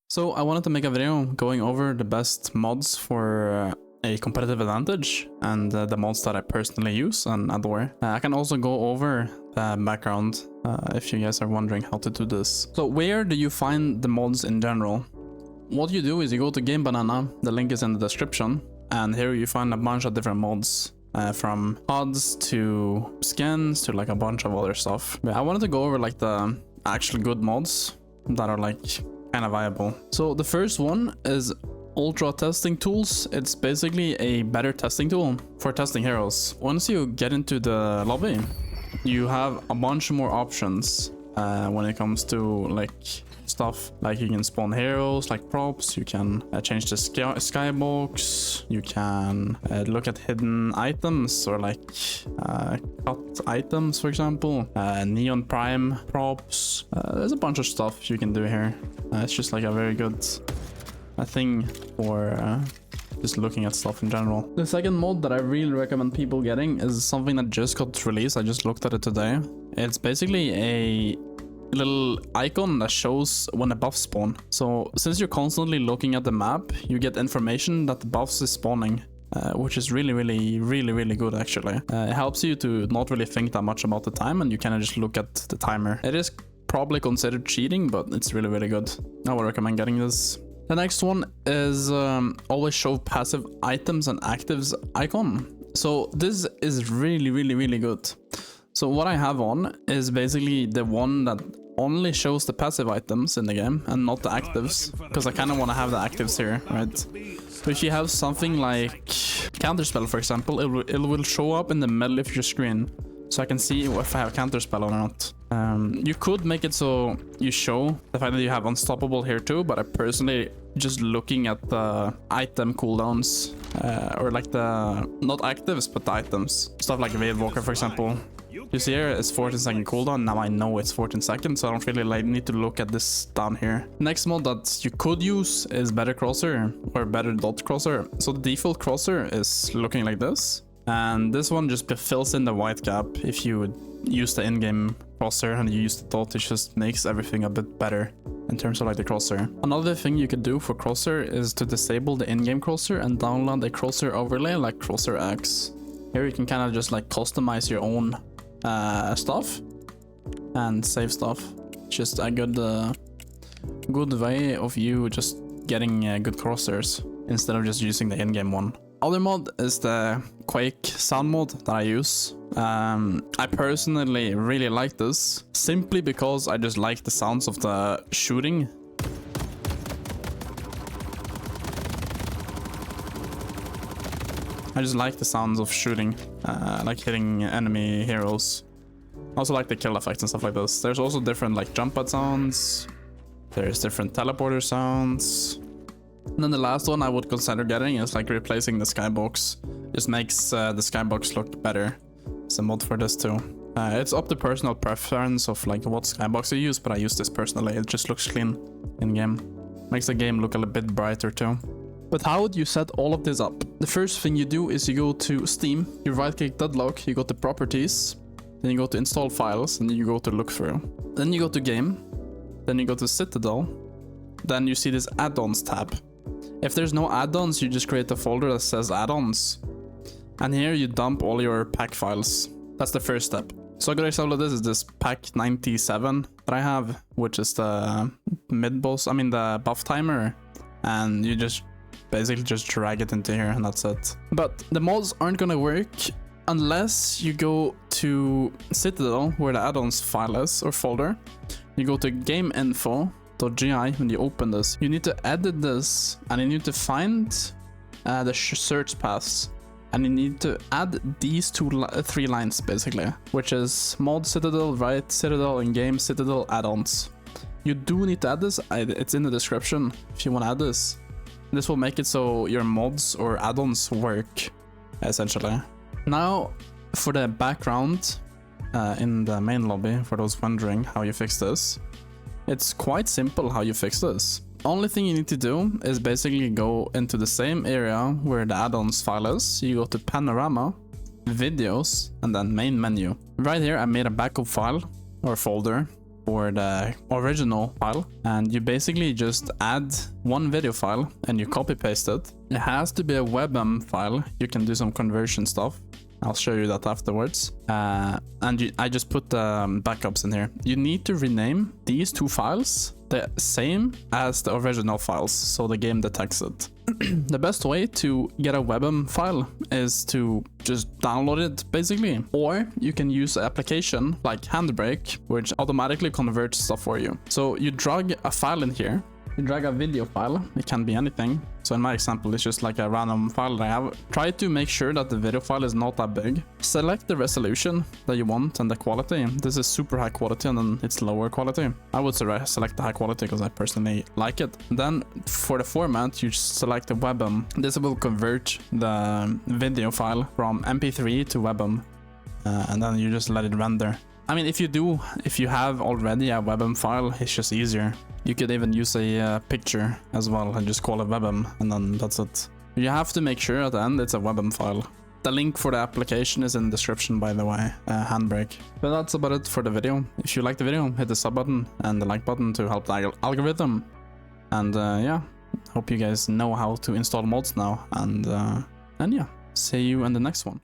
So I wanted to make a video going over the best mods for a competitive advantage and the mods that I personally use and adore. I can also go over the background if you guys are wondering how to do this. So where do you find the mods in general? What you do is you go to Game Banana, the link is in the description, and here you find a bunch of different mods. From mods to skins to like a bunch of other stuff. But I wanted to go over like the actual good mods that are like kind of viable. So the first one is Ultra Testing Tools. It's basically a better testing tool for testing heroes. Once you get into the lobby, you have a bunch more options when it comes to like stuff. Like you can spawn heroes like props, you can change the skybox, you can look at hidden items or like cut items, for example, neon prime props. There's a bunch of stuff you can do here. It's just like a very good thing for just looking at stuff in general. The second mod that I really recommend people getting is something that just got released. I just looked at it today. It's basically a little icon that shows when the buffs spawn. So since you're constantly looking at the map, you get information that the buffs is spawning, which is really good actually. It helps you to not really think that much about the time, and you kind of just look at the timer. It is probably considered cheating, but it's really good. I would recommend getting this. The next one is always show passive items and actives icon. So this is really good. So what I have on is basically the one that only shows the passive items in the game and not the actives, because I kind of want to have the actives here, right? So if you have something like counterspell, for example, it will show up in the middle of your screen, so I can see if I have counterspell or not. You could make it so you show the fact that you have unstoppable here too, but I personally just looking at the item cooldowns or like the not actives but the items, stuff like Wave Walker, for example. You see here it's 14-second cooldown. Now I know it's 14 seconds, so I don't really like need to look at this down here. Next mod that you could use is Better Crosser or Better Dot Crosser. So the default crosser is looking like this, and this one just fills in the white gap. If you would use the in-game crosser and you use the dot, it just makes everything a bit better in terms of like the crosser. Another thing you could do for crosser is to disable the in-game crosser and download a crosser overlay like Crosser X. Here you can kind of just like customize your own stuff and save stuff. Just a good way of you just getting good crossers instead of just using the in-game one. Other mod is the Quake sound mod that I use. I personally really like this simply because I just like the sounds of the shooting. I just like the sounds of shooting, like hitting enemy heroes. Also like the kill effects and stuff like this. There's also different like jump pad sounds. There's different teleporter sounds. And then the last one I would consider getting is like replacing the skybox. Just makes the skybox look better. It's a mod for this too. It's up to personal preference of like what skybox you use, but I use this personally. It just looks clean in game. Makes the game look a little bit brighter too. But how would you set all of this up? The first thing you do is you go to Steam, you right click Deadlock, you go to Properties, then you go to Install Files, and then you go to Look Through. Then you go to Game, then you go to Citadel, then you see this Add-ons tab. If there's no add-ons, you just create a folder that says Add-ons. And here you dump all your pack files. That's the first step. So a good example of this is this pack 97 that I have, which is the mid-boss, the buff timer. And you just basically just drag it into here and that's it. But the mods aren't gonna work unless you go to Citadel, where the add-ons file is or folder. You go to gameinfo.gi. When you open this, you need to edit this and you need to find the SearchPaths, and you need to add these three lines basically, which is mod Citadel, write Citadel, and game Citadel add-ons. You do need to add this. It's in the description if you want to add this. This will make it so your mods or add-ons work, essentially. Now, for the background in the main lobby, for those wondering how you fix this, it's quite simple how you fix this. Only thing you need to do is basically go into the same area where the add-ons file is. You go to Panorama, Videos, and then Main Menu. Right here, I made a backup file or folder for the original file, and you basically just add one video file and you copy paste it. It has to be a WebM file. You can do some conversion stuff. I'll show you that afterwards. I just put the backups in here. You need to rename these two files the same as the original files, so the game detects it. The best way to get a WebM file is to just download it, basically. Or you can use an application like Handbrake, which automatically converts stuff for you. So you drag a file in here. You drag a video file, it can be anything. So in my example, it's just like a random file that I have. Try to make sure that the video file is not that big. Select the resolution that you want and the quality. This is super high quality and then it's lower quality. I would select the high quality because I personally like it. Then for the format, you just select the WebM. This will convert the video file from MP3 to WebM. And then you just let it render. I mean, if you have already a WebM file, it's just easier. You could even use a picture as well and just call it WebM, and then that's it. You have to make sure at the end it's a WebM file. The link for the application is in the description, by the way, Handbrake. But that's about it for the video. If you like the video, hit the sub button and the like button to help the algorithm. And yeah, hope you guys know how to install mods now. And yeah, see you in the next one.